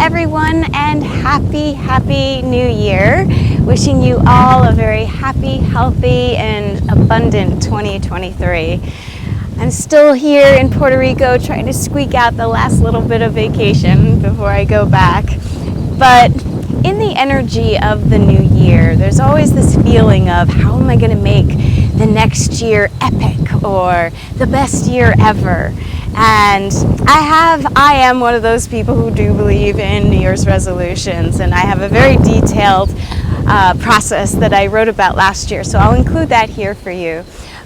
everyone, and happy New Year. Wishing you all a very happy, healthy, and abundant 2023. I'm still here in Puerto Rico trying to squeak out the last little bit of vacation before I go back. But in the energy of the new year, there's always this feeling of how am I going to make the next year epic or the best year ever. And I am one of those people who do believe in New Year's resolutions, and I have a very detailed process that I wrote about last year, so I'll include that here for you.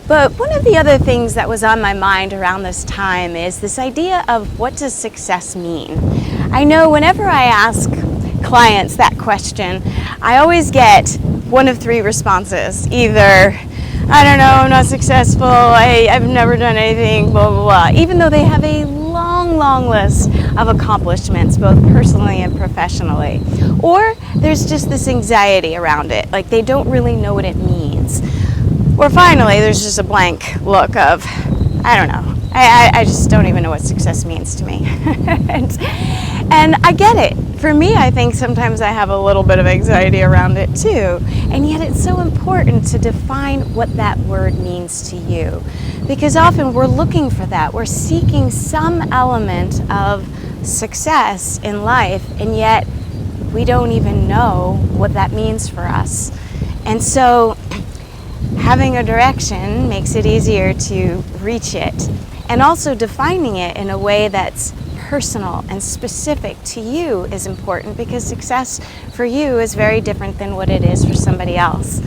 But one of the other things that was on my mind around this time is this idea of what does success mean? I know whenever I ask clients that question, I always get one of three responses. Either, I don't know, I'm not successful, I've never done anything, blah, blah, blah. Even though they have a long list of accomplishments, both personally and professionally. Or there's just this anxiety around it, like they don't really know what it means. Or finally, there's just a blank look of, I don't know, I just don't even know what success means to me. and I get it. For me, I think sometimes I have a little bit of anxiety around it too. And yet it's so important to define what that word means to you. Because often we're looking for that. We're seeking some element of success in life, and yet we don't even know what that means for us. And so having a direction makes it easier to reach it. And also defining it in a way that's personal and specific to you is important, because success for you is very different than what it is for somebody else.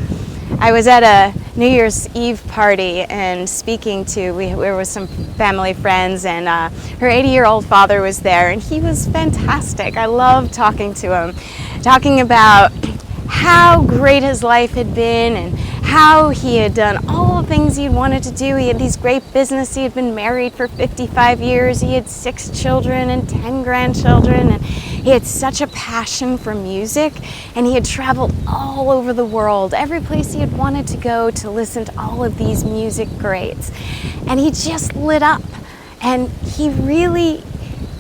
I was at a New Year's Eve party and speaking to, we were with some family friends, and her 80-year-old father was there, and he was fantastic. I loved talking to him, talking about how great his life had been and how he had done all the things he wanted to do. He had these great business. He had been married for 55 years. He had 6 children and 10 grandchildren, and he had such a passion for music, and he had traveled all over the world, every place he had wanted to go to listen to all of these music greats. And he just lit up, and he really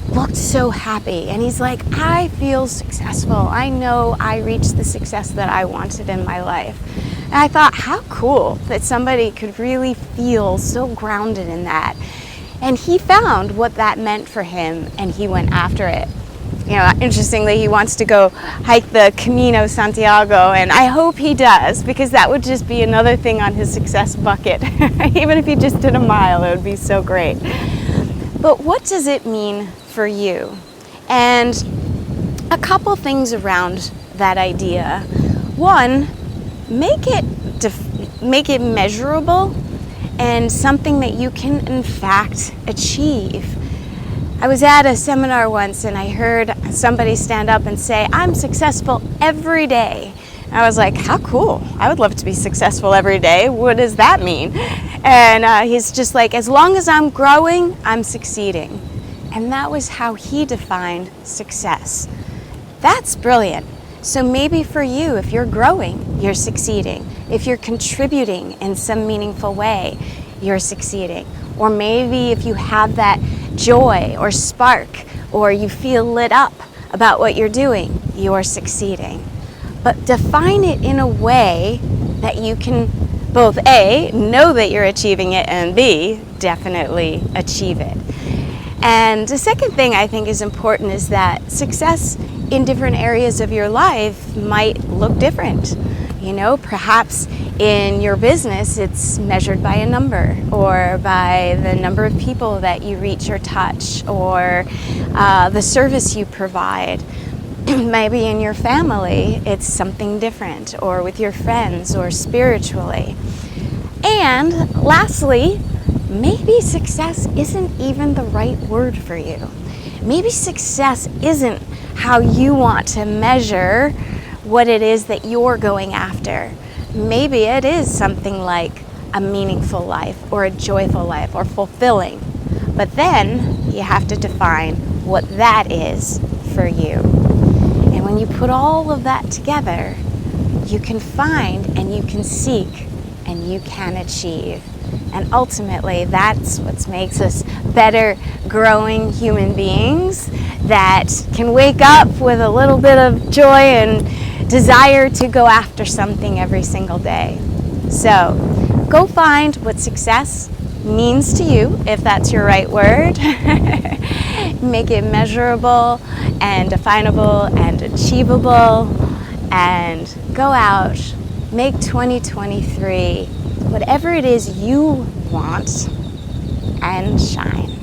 looked so happy, and he's like, I feel successful. I know I reached the success that I wanted in my life. And I thought, how cool that somebody could really feel so grounded in that. And he found what that meant for him, and he went after it. You know, interestingly, he wants to go hike the Camino Santiago, and I hope he does, because that would just be another thing on his success bucket. Even if he just did a mile, it would be so great. But what does it mean for you? And a couple things around that idea. One, make it measurable and something that you can in fact achieve. I was at a seminar once and I heard somebody stand up and say, I'm successful every day. And I was like, how cool. I would love to be successful every day. What does that mean? And he's just like, as long as I'm growing, I'm succeeding. And that was how he defined success. That's brilliant. So maybe for you, if you're growing, you're succeeding. If you're contributing in some meaningful way, you're succeeding. Or maybe if you have that joy or spark, or you feel lit up about what you're doing, you're succeeding. But define it in a way that you can both A, know that you're achieving it, and B, definitely achieve it. And the second thing I think is important is that success in different areas of your life might look different. You know, perhaps in your business it's measured by a number, or by the number of people that you reach or touch, or the service you provide. Maybe in your family it's something different, or with your friends, or spiritually. And lastly, maybe success isn't even the right word for you. Maybe success isn't how you want to measure what it is that you're going after. Maybe it is something like a meaningful life, or a joyful life, or fulfilling. But then you have to define what that is for you. And when you put all of that together, you can find and you can seek and you can achieve. And ultimately, that's what makes us better growing human beings that can wake up with a little bit of joy and desire to go after something every single day. So go find what success means to you, if that's your right word. Make it measurable and definable and achievable, and go out, make 2023 whatever it is you want, and shine.